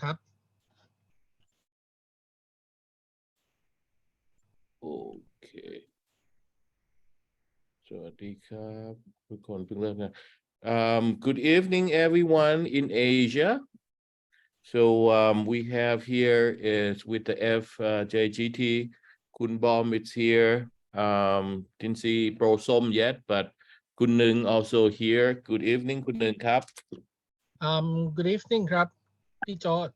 ครับ โอเคสวัสดีครับทุกคนเพิ่งเริ่มนะgood evening everyone in Asia. So we have here is with the FJGT. Kun Bom is here. Didn't see Pro Som yet, but Kun Nung also here. Good evening, Kun Nung ครับ good evening ครับพี่จอร์จ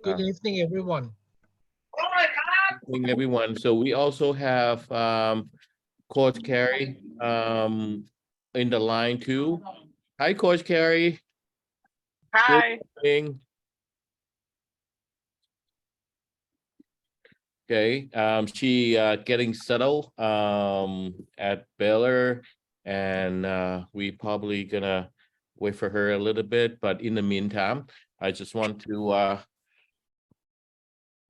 good evening everyone. Good evening, everyone. So we also have Coach Carey in the line too. Hi, Coach Carey. Hi. Good evening. Okay, she getting settled at Baylor, and we probably gonna wait for her a little bit. But in the meantime, I just want to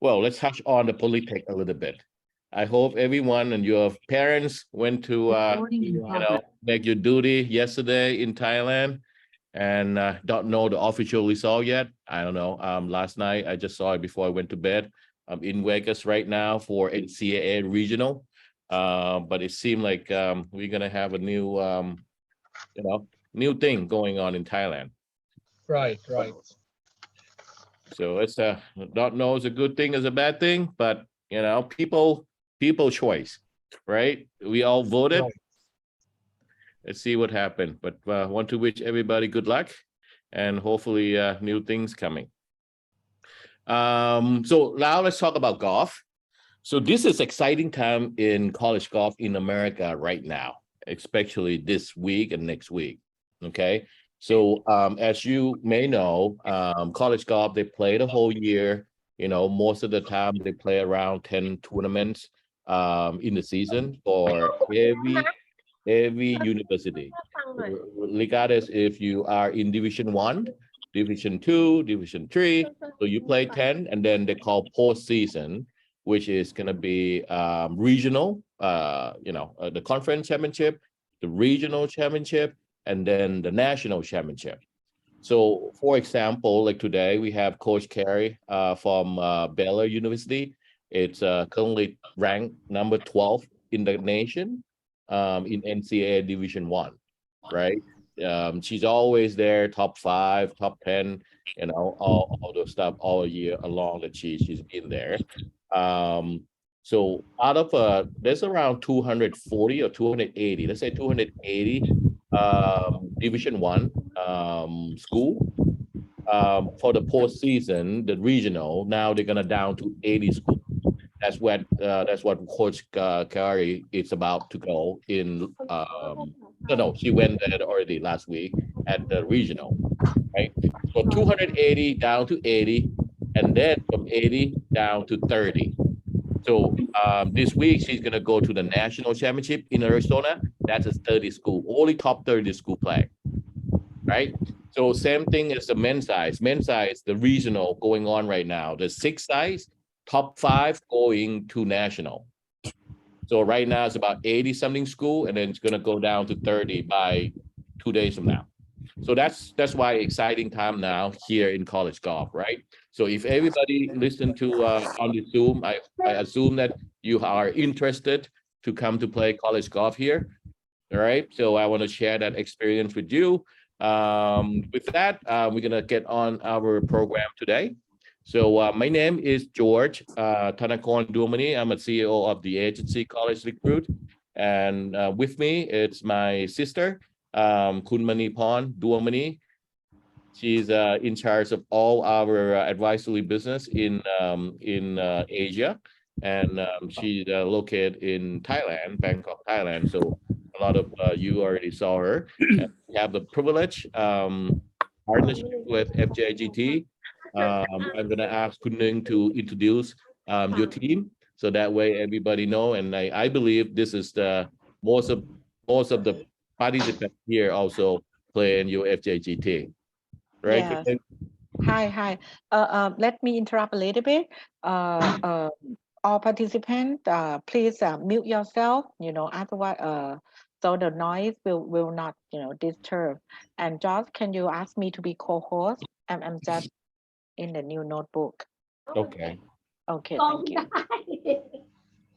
well, let's touch on the politics a little bit. I hope everyone and your parents went to make your duty yesterday in Thailand, and don't know the official result yet. I don't know. Last night I just saw it before I went to bed. I'm in Vegas right now for NCAA regional, but it seemed like we're gonna have a new thing going on in Thailand. right. So it's don't know it's a good thing as a bad thing, but people choice, right? We all voted. Right. Let's see what happened, but want to wish everybody good luck, and hopefully new things coming. So now let's talk about golf. So this is exciting time in college golf in America right now, especially this week and next week. Okay. So as you may know, college golf, they play the whole year. Most of the time they play around 10 tournaments in the season for every university, regardless if you are in Division 1, Division 2, Division 3. So you play 10, and then they call postseason, which is going to be regional, the conference championship, the regional championship, and then the national championship. So, for example, like today, we have Coach Carey from Baylor University. It's currently ranked number 12 in the nation in NCAA Division 1, right? She's always there, top 5, top 10, all those stuff all year along that she's been there. So out of there's around 240 or 280, let's say 280 Division 1 school. For the postseason, the regional, now they're gonna down to 80 schools. That's what Coach Kari is about to go in. No, she went there already last week at the regional, right? So 280 down to 80, and then from 80 down to 30. So this week she's gonna go to the national championship in Arizona. That's a 30 school, only top 30 school play, right? So same thing as the men's size. Men's size, the regional going on right now. The 6 size, top 5 going to national. So right now it's about 80 something school, and then it's gonna go down to 30 by 2 days from now. So that's why exciting time now here in college golf, right? So if everybody listen to on the Zoom, I assume that you are interested to come to play college golf here. All right. So I want to share that experience with you. With that, we're gonna get on our program today. So my name is George Tanakon Duomani. I'm a CEO of the agency College Recruit, and with me it's my sister, Kun Manipon Duomani. She's in charge of all our advisory business in Asia, and she's located in Thailand, Bangkok, Thailand. So a lot of you already saw her. And we have the privilege partnership with FJGT. I'm gonna ask Kun Ning to introduce your team, so that way everybody know. And I believe this is the most of the participants here also play in your FJGT. Right? Yes. Kun Ning? Hi. Let me interrupt a little bit. All participants, please mute yourself. Otherwise, so the noise will not, disturb. And Josh, can you ask me to be co-host? I'm just in the new notebook. Okay. Okay, thank you.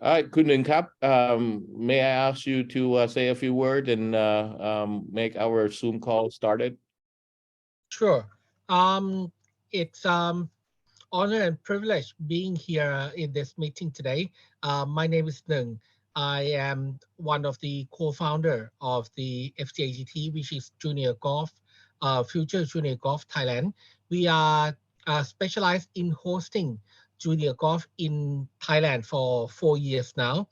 All right, Kun Ning Kap, may I ask you to say a few words and make our Zoom call started? Sure. It's honor and privilege being here in this meeting today. My name is Nung. I am one of the co-founder of the FJGT, which is Junior Golf, Future Junior Golf Thailand. We are specialized in hosting junior golf in Thailand for 4 years now.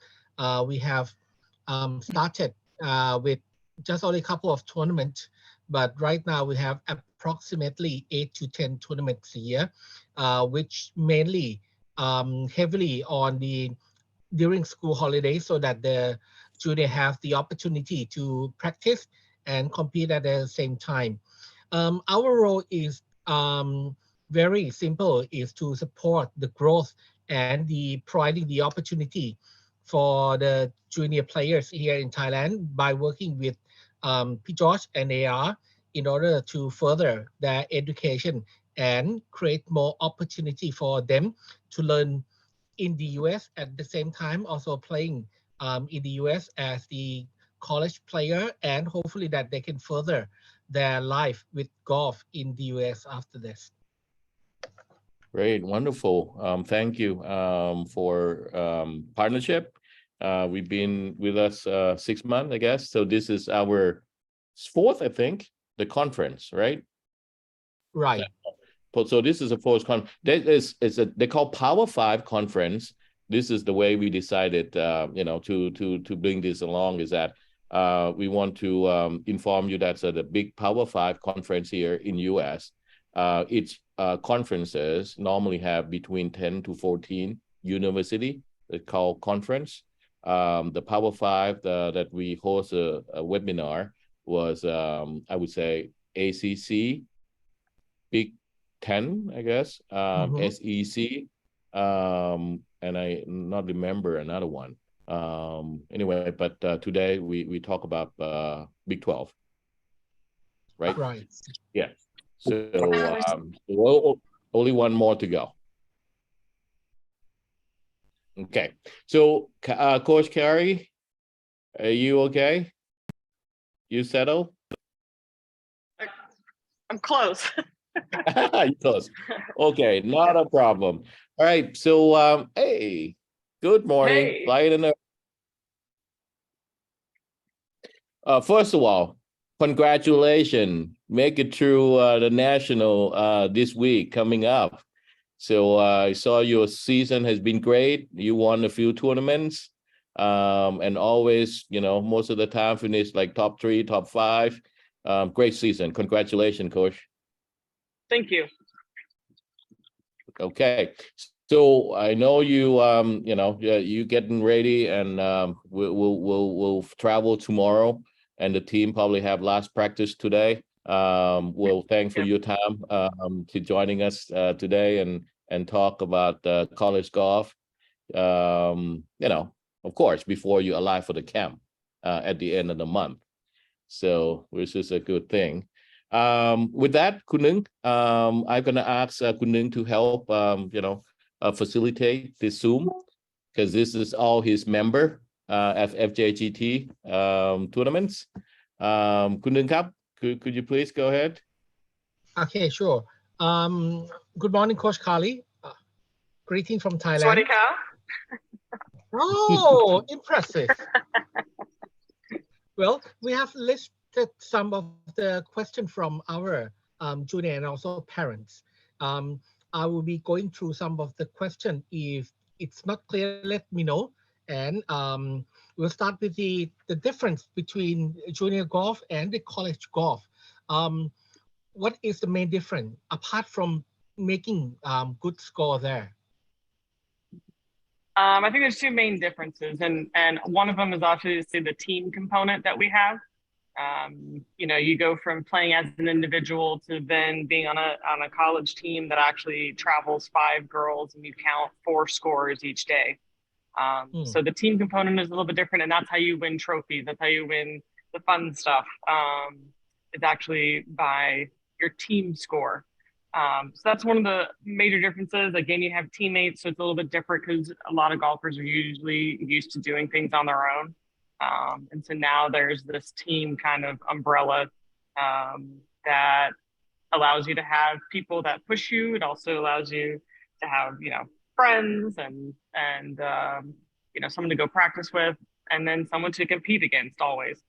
We have started with just only a couple of tournaments, but right now we have approximately 8 to 10 tournaments a year, which mainly heavily on the during school holidays so that the junior have the opportunity to practice and compete at the same time. Our role is very simple, is to support the growth and providing the opportunity for the junior players here in Thailand by working with P. George and AR in order to further their education and create more opportunity for them to learn in the US at the same time, also playing in the US as the college player, and hopefully that they can further their life with golf in the US after this. Great, wonderful. Thank you for partnership. We've been with us 6 months, I guess. So this is our 4th, I think, the conference, right? Right. So this is a fourth conference. They call Power 5 conference. This is the way we decided, to bring this along, is that we want to inform you that's the big Power 5 conference here in US. Each conferences normally have between 10 to 14 university. They call conference. The Power 5 that we host a webinar was, I would say, ACC, Big 10, I guess, SEC, and I not remember another one. Anyway, but today we talk about Big 12, right? Right. Yeah. So only one more to go. Okay. So Coach Carey, are you okay? You settled? I'm close. You're close. Okay, not a problem. All right. So hey, good morning. Hey. Light in the first of all, congratulations. Make it through the national this week coming up. So I saw your season has been great. You won a few tournaments, and always, most of the time finish like top 3, top 5. Great season. Congratulations, Coach. Thank you. Okay. So I know you, you getting ready, and we'll travel tomorrow, and the team probably have last practice today. Well, thanks for your time to joining us today and talk about college golf. Of course, before you arrive for the camp at the end of the month. So, which is a good thing. With that, Kun Ning, I'm gonna ask Kun Ning to help, facilitate this Zoom, because this is all his member FJGT tournaments. Kun Ning Kap, could you please go ahead? Okay, sure. Good morning, Coach Kali. Greeting from Thailand. Sawasdee ka. Oh, impressive. Well, we have listed some of the questions from our junior and also parents. I will be going through some of the questions. If it's not clear, let me know. And we'll start with the difference between junior golf and the college golf. What is the main difference apart from making good score there? I think there's 2 main differences, and one of them is obviously the team component that we have. You go from playing as an individual to then being on a college team that actually travels 5 girls, and you count 4 scores each day. So the team component is a little bit different, and that's how you win trophies. That's how you win the fun stuff. It's actually by your team score. So that's one of the major differences. Again, you have teammates, so it's a little bit different because a lot of golfers are usually used to doing things on their own. And so now there's this team kind of umbrella that allows you to have people that push you. It also allows you to have, friends and someone to go practice with, and then someone to compete against always.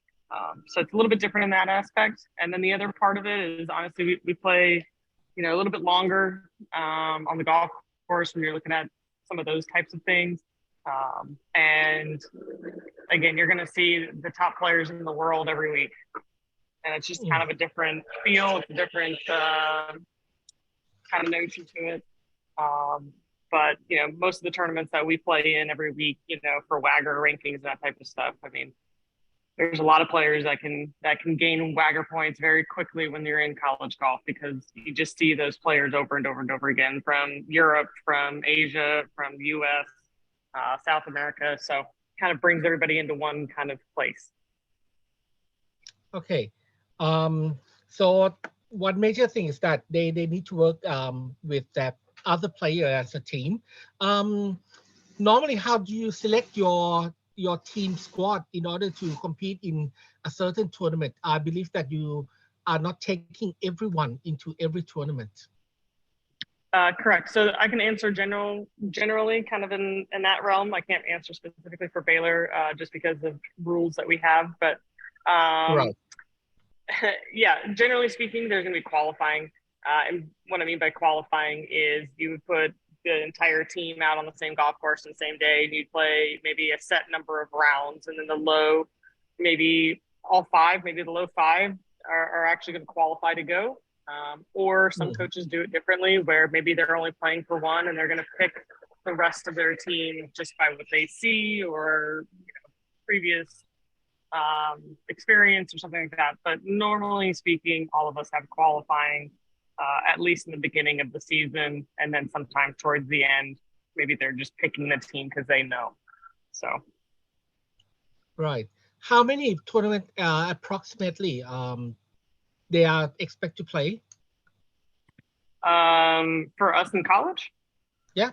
So it's a little bit different in that aspect. And then the other part of it is honestly, we play, a little bit longer on the golf course when you're looking at some of those types of things. And again, you're going to see the top players in the world every week. And it's just kind of a different feel. It's a different kind of notion to it. But, most of the tournaments that we play in every week, for WAGR rankings and that type of stuff, I mean, there's a lot of players that can gain WAGR points very quickly when you're in college golf, because you just see those players over and over and over again from Europe, from Asia, from the US, South America. So kind of brings everybody into one kind of place. Okay. So one major thing is that they need to work with that other player as a team. Normally, how do you select your team squad in order to compete in a certain tournament? I believe that you are not taking everyone into every tournament. Correct. So I can answer generally kind of in that realm. I can't answer specifically for Baylor just because of rules that we have. But right. Yeah, generally speaking, there's going to be qualifying. And what I mean by qualifying is you would put the entire team out on the same golf course on the same day, and you'd play maybe a set number of rounds, and then the low, maybe all five, maybe the low five are actually going to qualify to go. Or some coaches do it differently, where maybe they're only playing for one and they're going to pick the rest of their team just by what they see or previous experience or something like that. But normally speaking, all of us have qualifying at least in the beginning of the season, and then sometime towards the end, maybe they're just picking the team because they know. So, right. How many tournament approximately they are expected to play? For us in college? Yeah.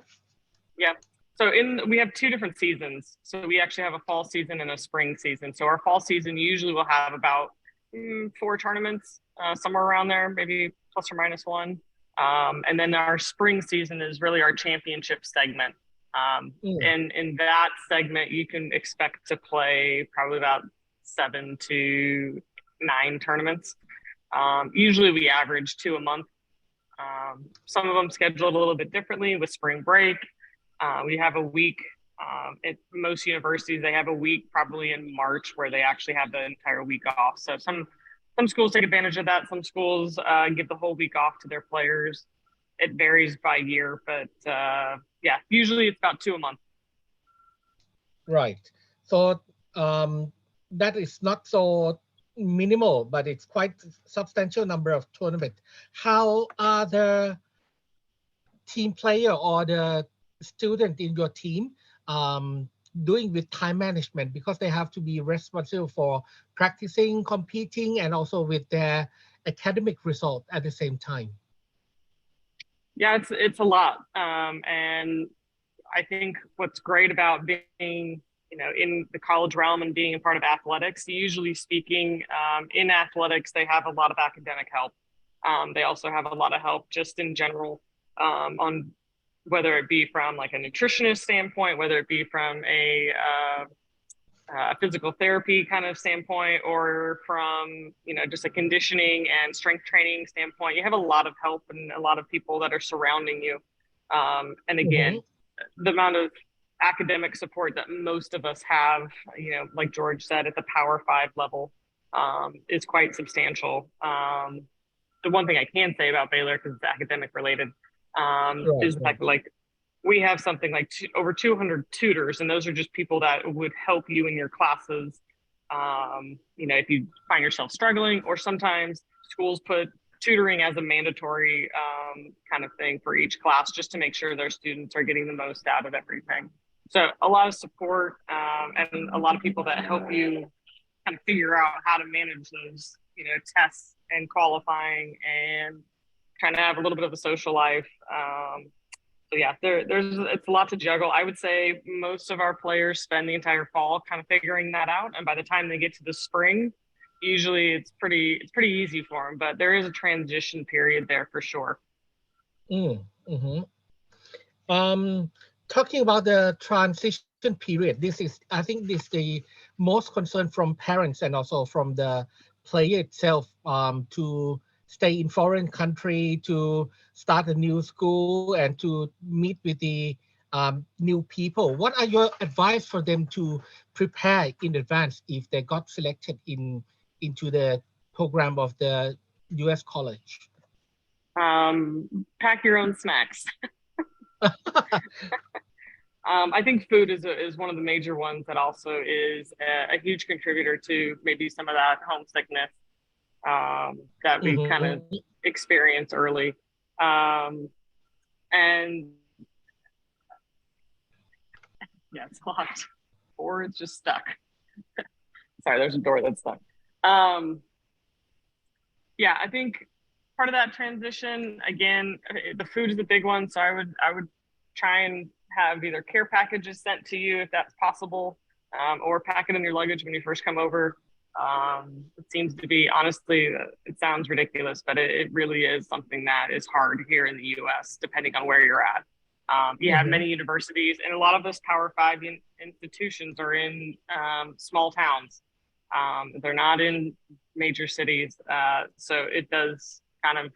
Yeah. So we have two different seasons. So we actually have a fall season and a spring season. So our fall season usually will have about 4 tournaments, somewhere around there, maybe plus or minus 1. And then our spring season is really our championship segment. And in that segment, you can expect to play probably about 7 to 9 tournaments. Usually we average 2 a month. Some of them scheduled a little bit differently with spring break. We have a week at most universities. They have a week probably in March where they actually have the entire week off. So some schools take advantage of that. Some schools give the whole week off to their players. It varies by year, but yeah, usually it's about 2 a month. Right. So that is not so minimal, but it's quite substantial number of tournaments. How are the team player or the student in your team doing with time management, because they have to be responsible for practicing, competing, and also with their academic result at the same time? Yeah, it's a lot. And I think what's great about being, in the college realm and being a part of athletics, usually speaking, in athletics, they have a lot of academic help. They also have a lot of help just in general on whether it be from like a nutritionist standpoint, whether it be from a physical therapy kind of standpoint, or from, just a conditioning and strength training standpoint. You have a lot of help and a lot of people that are surrounding you. And again, the amount of academic support that most of us have, like George said, at the Power 5 level is quite substantial. The one thing I can say about Baylor, because it's academic related, is the fact that, like, we have something like over 200 tutors, and those are just people that would help you in your classes. If you find yourself struggling, or sometimes schools put tutoring as a mandatory kind of thing for each class, just to make sure their students are getting the most out of everything. So a lot of support and a lot of people that help you kind of figure out how to manage those, tests and qualifying and trying to have a little bit of a social life. So yeah, it's a lot to juggle. I would say most of our players spend the entire fall kind of figuring that out, and by the time they get to the spring, usually it's pretty easy for them. But there is a transition period there for sure. Talking about the transition period, I think this is the most concern from parents and also from the player itself, to stay in foreign country, to start a new school, and to meet with the new people. What are your advice for them to prepare in advance if they got selected into the program of the U.S. college? Pack your own snacks. I think food is one of the major ones that also is a huge contributor to maybe some of that homesickness that we kind of experience early. And yeah, it's locked or it's just stuck. Sorry, there's a door that's stuck. Yeah, I think part of that transition, again, the food is a big one. So I would try and have either care packages sent to you if that's possible, or pack it in your luggage when you first come over. It seems to be, honestly, it sounds ridiculous, but it really is something that is hard here in the U.S., depending on where you're at. You have many universities, and a lot of those Power 5 institutions are in small towns. They're not in major cities. So it does kind of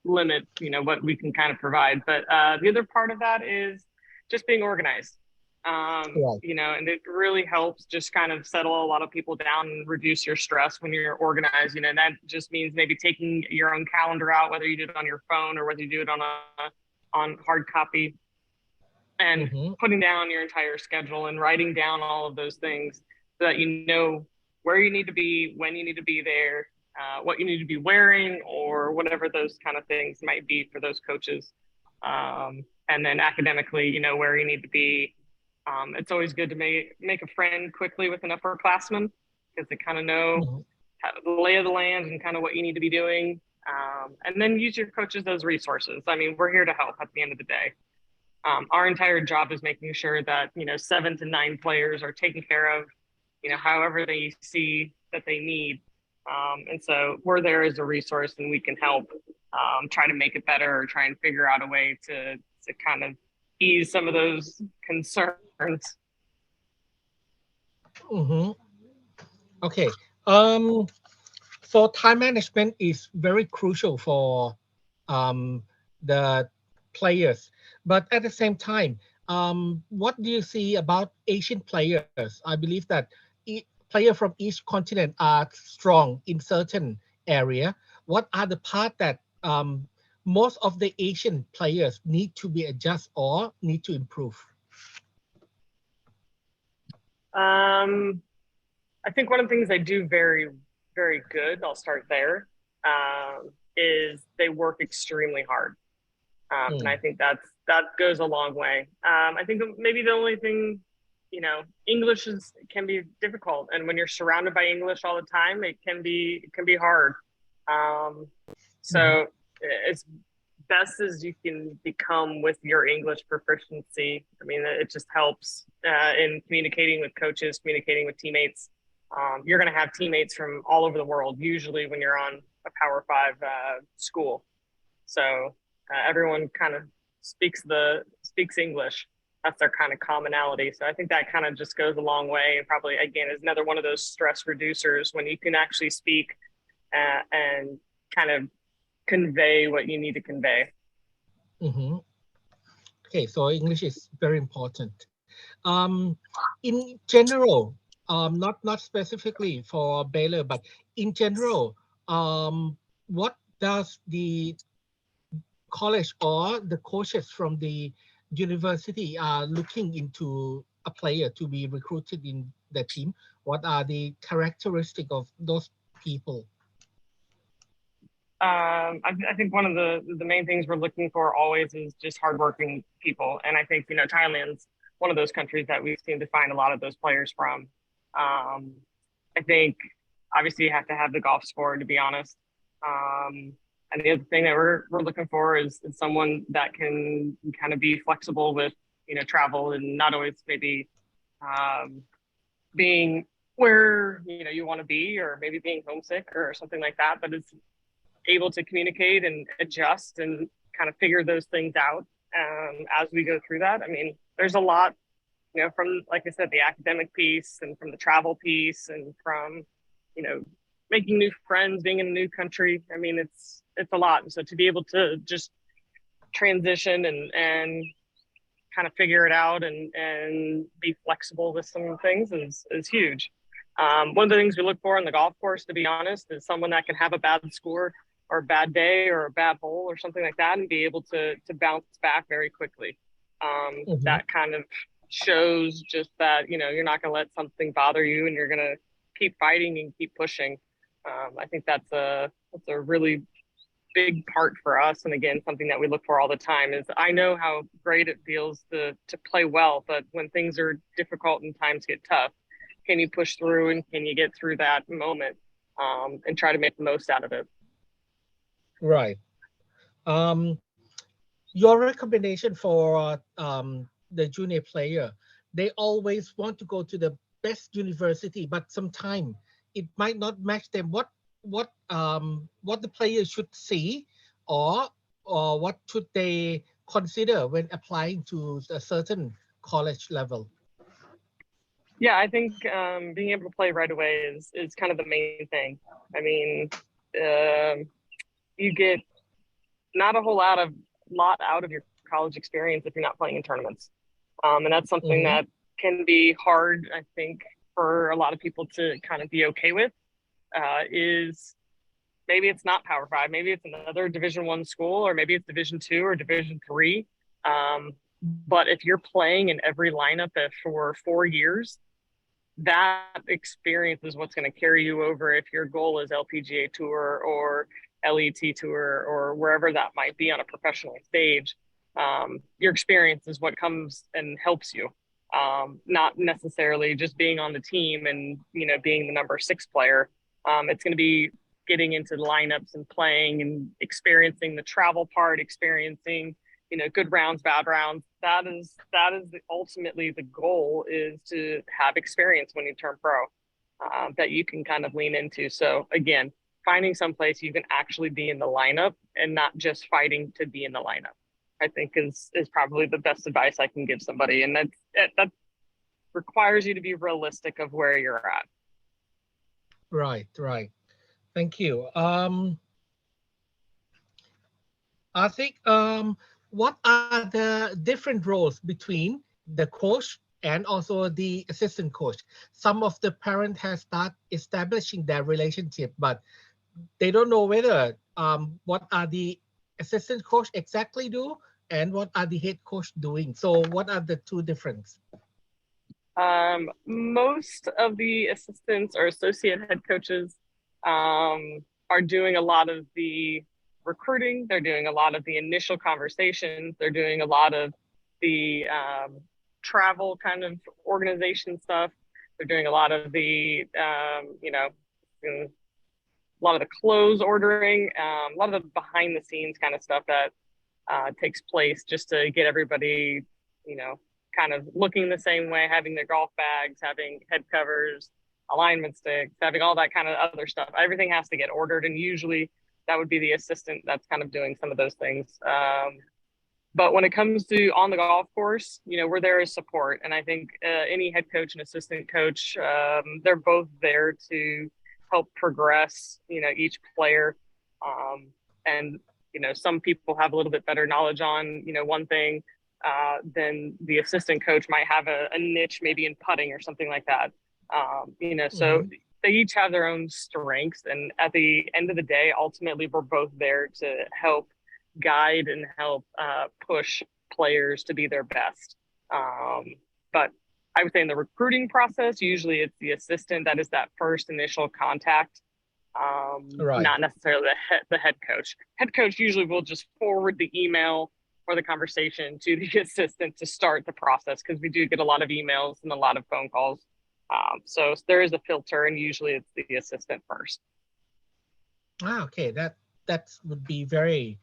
limit, what we can kind of provide. But the other part of that is just being organized. And it really helps just kind of settle a lot of people down and reduce your stress when you're organized. And that just means maybe taking your own calendar out, whether you do it on your phone or whether you do it on hard copy, and putting down your entire schedule and writing down all of those things so that you know where you need to be, when you need to be there, what you need to be wearing, or whatever those kind of things might be for those coaches. And then academically, where you need to be. It's always good to make a friend quickly with an upperclassman, because they kind of know the lay of the land and kind of what you need to be doing. And then use your coaches as resources. I mean, we're here to help at the end of the day. Our entire job is making sure that, 7 to 9 players are taken care of, however they see that they need. And so we're there as a resource, and we can help try to make it better, or try and figure out a way to kind of ease some of those concerns. Okay. So time management is very crucial for the players, but at the same time, what do you see about Asian players? I believe that players from each continent are strong in certain area. What are the part that most of the Asian players need to be adjusted or need to improve? I think one of the things they do very, very good, I'll start there, is they work extremely hard. And I think that goes a long way. I think maybe the only thing, English can be difficult. And when you're surrounded by English all the time, it can be hard. So as best as you can become with your English proficiency, I mean, it just helps in communicating with coaches, communicating with teammates. You're going to have teammates from all over the world, usually when you're on a Power 5 school. So everyone kind of speaks English. That's their kind of commonality. So I think that kind of just goes a long way, and probably, again, is another one of those stress reducers when you can actually speak and kind of convey what you need to convey. Okay, so English is very important. In general, not specifically for Baylor, but in general, what does the college or the coaches from the university are looking into a player to be recruited in the team? What are the characteristics of those people? I think one of the main things we're looking for always is just hardworking people. And I think, Thailand's one of those countries that we seem to find a lot of those players from. I think obviously you have to have the golf score, to be honest. And the other thing that we're looking for is someone that can kind of be flexible with, travel and not always maybe being where, you want to be, or maybe being homesick or something like that, but is able to communicate and adjust and kind of figure those things out as we go through that. I mean, there's a lot, from, like I said, the academic piece and from the travel piece and from, making new friends, being in a new country. I mean, it's a lot. And so to be able to just transition and kind of figure it out and be flexible with some things is huge. One of the things we look for on the golf course, to be honest, is someone that can have a bad score or a bad day or a bad hole or something like that and be able to bounce back very quickly. That kind of shows just that, you're not going to let something bother you and you're going to keep fighting and keep pushing. I think that's a really big part for us. And again, something that we look for all the time is, I know how great it feels to play well, but when things are difficult and times get tough, can you push through and can you get through that moment and try to make the most out of it? Right. Your recommendation for the junior player, they always want to go to the best university, but sometimes it might not match them. What the player should see, or what should they consider when applying to a certain college level? Yeah, I think being able to play right away is kind of the main thing. I mean, you get not a whole lot out of your college experience if you're not playing in tournaments. And that's something that can be hard, I think, for a lot of people to kind of be okay with. Is maybe it's not Power 5, maybe it's another Division I school, or maybe it's Division II or Division III. But if you're playing in every lineup for 4 years, that experience is what's going to carry you over if your goal is LPGA Tour or LET Tour or wherever that might be on a professional stage. Your experience is what comes and helps you, not necessarily just being on the team and being the number 6 player. It's going to be getting into the lineups and playing and experiencing the travel part, experiencing good rounds, bad rounds. That is ultimately the goal, is to have experience when you turn pro that you can kind of lean into. So again, finding some place you can actually be in the lineup and not just fighting to be in the lineup, I think is probably the best advice I can give somebody. And that requires you to be realistic of where you're at. Right. Thank you. I think what are the different roles between the coach and also the assistant coach? Some of the parents have started establishing their relationship, but they don't know whether what are the assistant coach exactly do and what are the head coach doing. So what are the two differences? Most of the assistants or associate head coaches are doing a lot of the recruiting. They're doing a lot of the initial conversations. They're doing a lot of the travel kind of organization stuff. They're doing a lot of the, a lot of the clothes ordering, a lot of the behind the scenes kind of stuff that takes place just to get everybody, kind of looking the same way, having their golf bags, having head covers, alignment sticks, having all that kind of other stuff. Everything has to get ordered, and usually that would be the assistant that's kind of doing some of those things. But when it comes to on the golf course, we're there as support. And I think any head coach and assistant coach, they're both there to help progress, each player. And, some people have a little bit better knowledge on, one thing than the assistant coach might have a niche maybe in putting or something like that. So they each have their own strengths. And at the end of the day, ultimately, we're both there to help guide and help push players to be their best. But I would say in the recruiting process, usually it's the assistant that is that first initial contact, not necessarily the head coach. Head coach usually will just forward the email or the conversation to the assistant to start the process, because we do get a lot of emails and a lot of phone calls. So there is a filter, and usually it's the assistant first. Okay, that would be very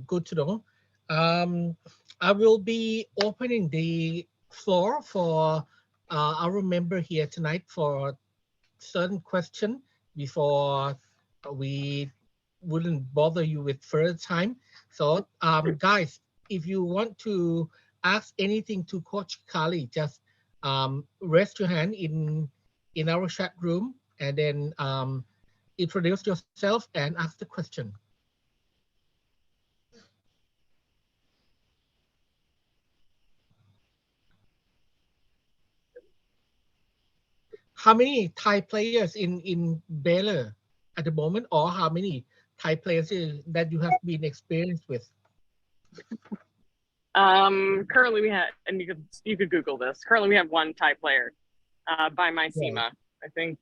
good to know. I will be opening the floor for our member here tonight for certain question before we wouldn't bother you with further time. So guys, if you want to ask anything to Coach Kali, just raise your hand in our chat room and then introduce yourself and ask the question. How many Thai players in Baylor at the moment, or how many Thai players that you have been experienced with? Currently we have, and you could Google this. Currently we have one Thai player, by my Seema. I think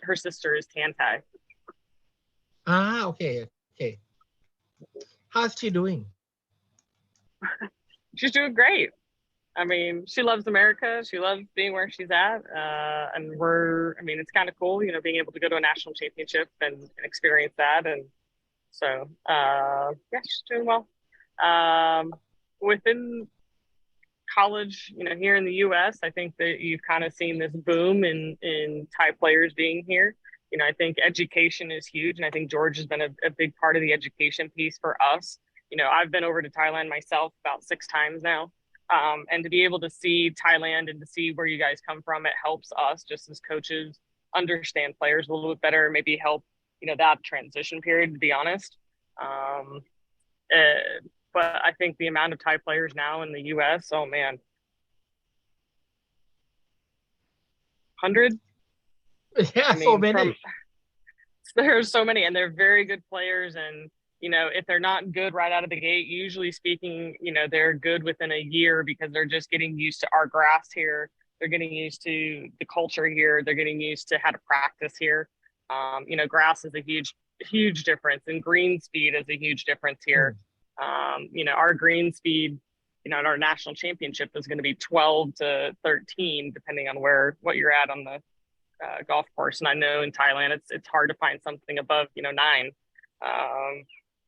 her sister is Tan Thai. Okay. How's she doing? She's doing great. I mean, she loves America. She loves being where she's at. And it's kind of cool, being able to go to a national championship and experience that. And so, yeah, she's doing well. Within college, here in the US, I think that you've kind of seen this boom in Thai players being here. I think education is huge. And I think George has been a big part of the education piece for us. I've been over to Thailand myself about 6 times now. And to be able to see Thailand and to see where you guys come from, it helps us just as coaches understand players a little bit better, maybe help, that transition period, to be honest. But I think the amount of Thai players now in the US, oh man, 100? Yeah, so many. There's so many, and they're very good players. And if they're not good right out of the gate, usually speaking, they're good within a year because they're just getting used to our grass here. They're getting used to the culture here. They're getting used to how to practice here. Grass is a huge difference, and green speed is a huge difference here. Our green speed, at our national championship is going to be 12 to 13, depending on what you're at on the golf course. And I know in Thailand, it's hard to find something above, 9.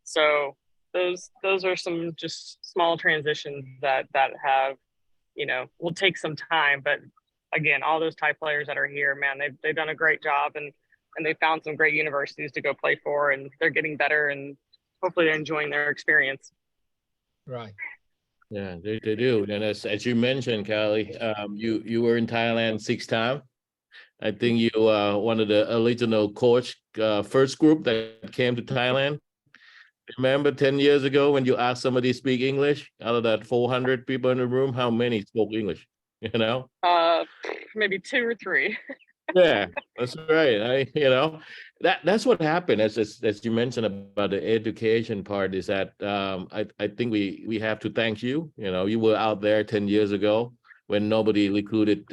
So those are some just small transitions that have, will take some time. But again, all those Thai players that are here, man, they've done a great job, and they found some great universities to go play for, and they're getting better, and hopefully they're enjoying their experience. Right. Yeah, they do. And as you mentioned, Kali, you were in Thailand 6 times. I think you one of the original coach first group that came to Thailand. Remember 10 years ago when you asked somebody to speak English? Out of that 400 people in the room, how many spoke English? Maybe 2 or 3. Yeah, that's right. That's what happened. As you mentioned about the education part, is that I think we have to thank you. You were out there 10 years ago when nobody recruited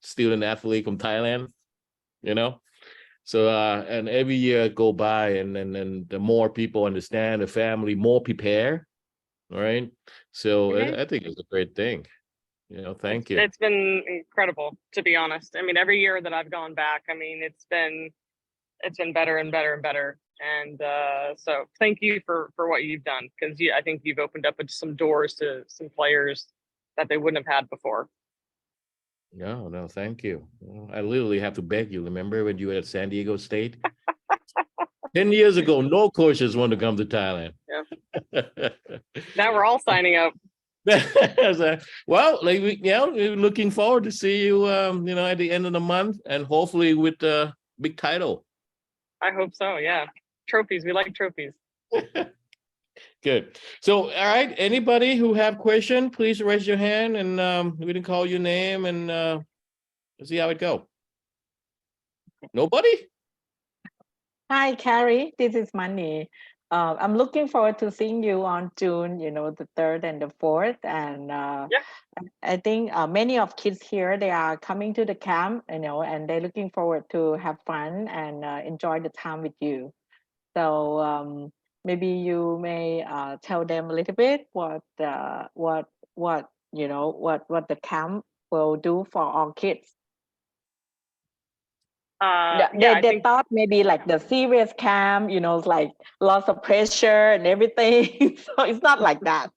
student athlete from Thailand. So and every year go by, and the more people understand, the family more prepare. All right. So I think it's a great thing. Thank you. It's been incredible, to be honest. Every year that I've gone back, it's been better and better and better. And so thank you for what you've done, because I think you've opened up some doors to some players that they wouldn't have had before. No, thank you. I literally have to beg you. Remember when you were at San Diego State? 10 years ago, no coaches want to come to Thailand. Yeah. Now we're all signing up. Well, we're looking forward to see you, at the end of the month, and hopefully with a big title. I hope so. Yeah. Trophies. We like trophies. Good. So, all right. Anybody who have question, please raise your hand, and we can call your name, and see how it go. Nobody? Hi, Carrie. This is Mani. I'm looking forward to seeing you on June, the 3rd and the 4th. And yeah. I think many of kids here, they are coming to the camp, and they're looking forward to have fun and enjoy the time with you. So maybe you may tell them a little bit what the camp will do for our kids. They thought maybe like the serious camp, like lots of pressure and everything. So it's not like that.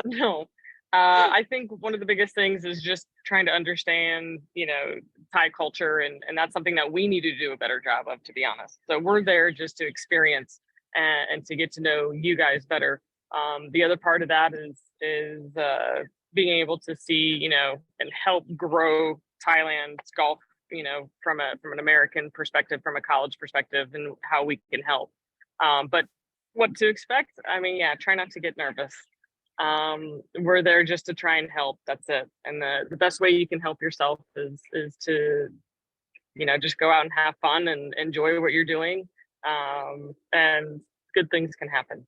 No. I think one of the biggest things is just trying to understand, Thai culture, and that's something that we need to do a better job of, to be honest. So we're there just to experience and to get to know you guys better. The other part of that is being able to see, and help grow Thailand's golf, from an American perspective, from a college perspective, and how we can help. But what to expect? I mean, yeah, try not to get nervous. We're there just to try and help. That's it. And the best way you can help yourself is to, just go out and have fun and enjoy what you're doing. And good things can happen.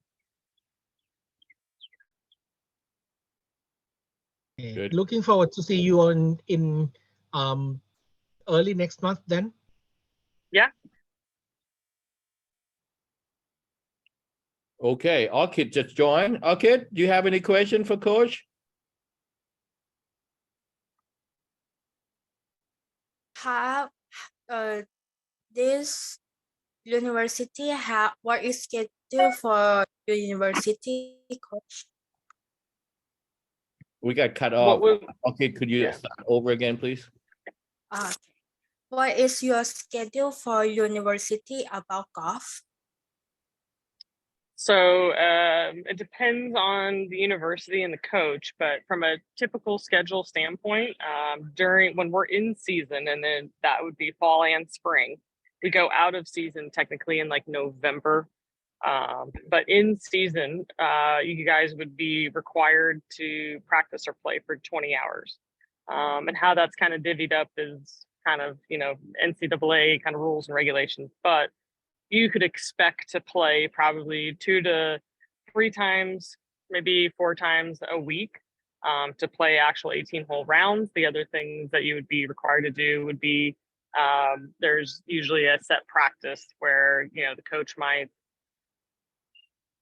Good. Looking forward to see you in early next month then. Yeah. Okay, Orchid just joined. Orchid, do you have any question for Coach? Have this university what is schedule for your university, Coach? We got cut off. Okay, could you start over again, please? Okay. What is your schedule for university about golf? So it depends on the university and the coach, but from a typical schedule standpoint, when we're in season, and then that would be fall and spring, we go out of season technically in like November. But in season, you guys would be required to practice or play for 20 hours. And how that's kind of divvied up is kind of, NCAA kind of rules and regulations, but you could expect to play probably 2 to 3 times, maybe 4 times a week, to play actual 18-hole rounds. The other things that you would be required to do would be, there's usually a set practice where, the coach might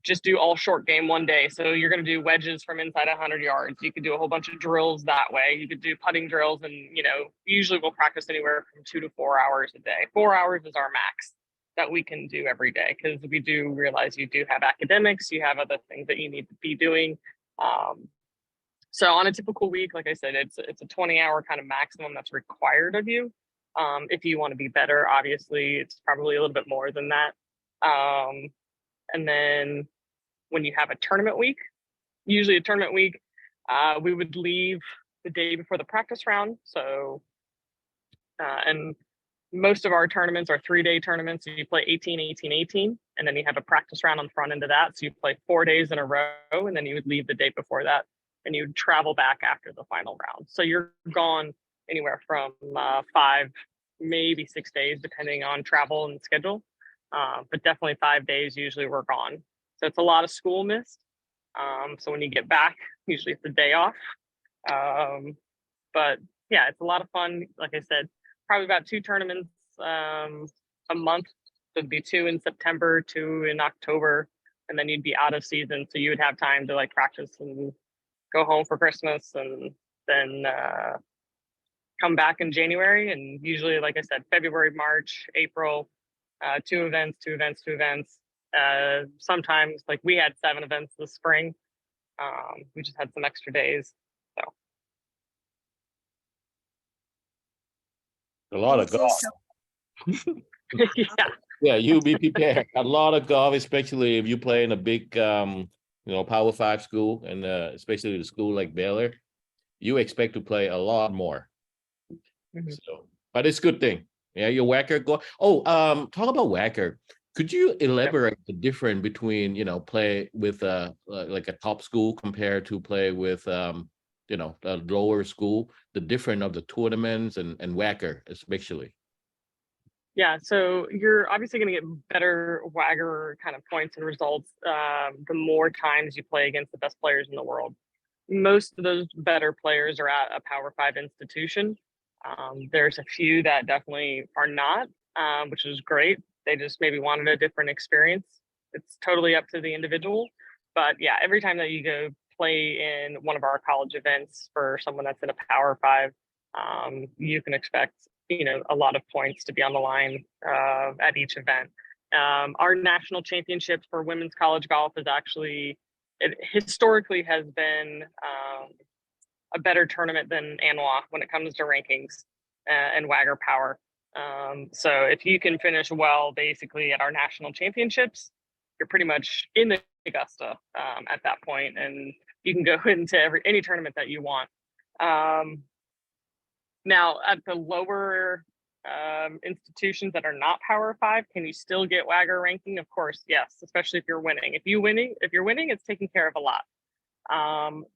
just do all short game one day. So you're going to do wedges from inside 100 yards. You could do a whole bunch of drills that way. You could do putting drills, and, usually we'll practice anywhere from 2 to 4 hours a day. 4 hours is our max that we can do every day, because we do realize you do have academics, you have other things that you need to be doing. So on a typical week, like I said, it's a 20-hour kind of maximum that's required of you. If you want to be better, obviously, it's probably a little bit more than that. And then when you have a tournament week, usually a tournament week, we would leave the day before the practice round. So, and most of our tournaments are 3-day tournaments. So you play 18, 18, 18, and then you have a practice round on the front end of that. So you play 4 days in a row, and then you would leave the day before that, and you would travel back after the final round. So you're gone anywhere from 5, maybe 6 days, depending on travel and schedule. But definitely 5 days, usually we're gone. So it's a lot of school missed. So when you get back, usually it's a day off. But yeah, it's a lot of fun. Like I said, probably about 2 tournaments a month. So it'd be 2 in September, 2 in October, and then you'd be out of season. So you would have time to like practice and go home for Christmas, and then come back in January. And usually, like I said, February, March, April, 2 events, 2 events, 2 events. Sometimes like we had 7 events this spring. We just had some extra days. So a lot of golf. Yeah, you be prepared. A lot of golf, especially if you play in a big Power 5 school, and especially the school like Baylor, you expect to play a lot more. So, but it's a good thing. Yeah, your whacker go. Talk about whacker. Could you elaborate the difference between play with like a top school compared to play with a lower school? The difference of the tournaments and whacker especially. Yeah, so you're obviously going to get better wagger kind of points and results the more times you play against the best players in the world. Most of those better players are at a Power 5 institution. There's a few that definitely are not, which is great. They just maybe wanted a different experience. It's totally up to the individual. But yeah, every time that you go play in one of our college events for someone that's in a Power 5, you can expect a lot of points to be on the line at each event. Our national championships for women's college golf is actually, it historically has been a better tournament than ANWA when it comes to rankings and WAGR power. So if you can finish well, basically at our national championships, you're pretty much in the Augusta at that point, and you can go into any tournament that you want. Now at the lower institutions that are not Power 5, can you still get WAGR ranking? Of course, yes, especially if you're winning. If you're winning, it's taking care of a lot.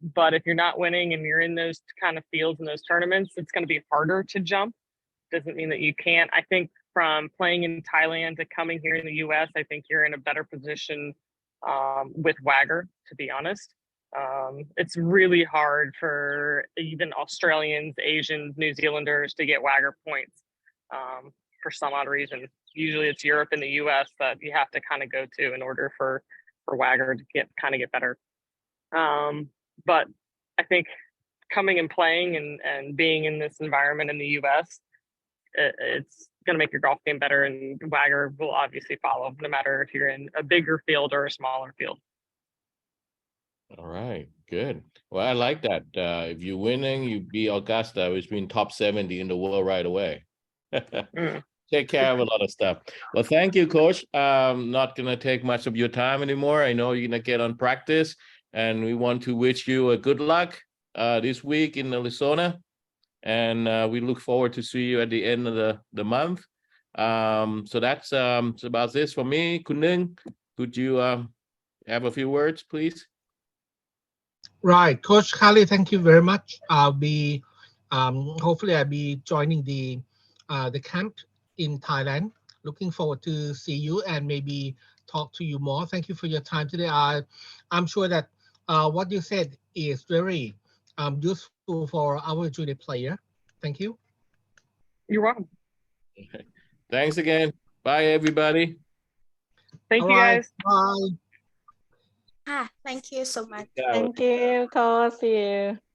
But if you're not winning and you're in those kind of fields in those tournaments, it's going to be harder to jump. Doesn't mean that you can't. I think from playing in Thailand to coming here in the US, I think you're in a better position with WAGR, to be honest. It's really hard for even Australians, Asians, New Zealanders to get WAGR points for some odd reason. Usually it's Europe and the US that you have to kind of go to in order for WAGR to get better. But I think coming and playing and being in this environment in the US, it's going to make your golf game better, and WAGR will obviously follow, no matter if you're in a bigger field or a smaller field. All right, good. Well, I like that. If you're winning, you beat Augusta, which means top 70 in the world right away. Take care of a lot of stuff. Well, thank you, Coach. Not going to take much of your time anymore. I know you're going to get on practice, and we want to wish you a good luck this week in Arizona. And we look forward to see you at the end of the month. So that's about this for me. Kun Ning, could you have a few words, please? Right, Coach Kali, thank you very much. I'll be hopefully I'll be joining the camp in Thailand. Looking forward to see you and maybe talk to you more. Thank you for your time today. I'm sure that what you said is very useful for our junior player. Thank you. You're welcome. Okay. Thanks again. Bye, everybody. Thank you, guys. Bye. Thank you so much. Thank you, Coach. See you.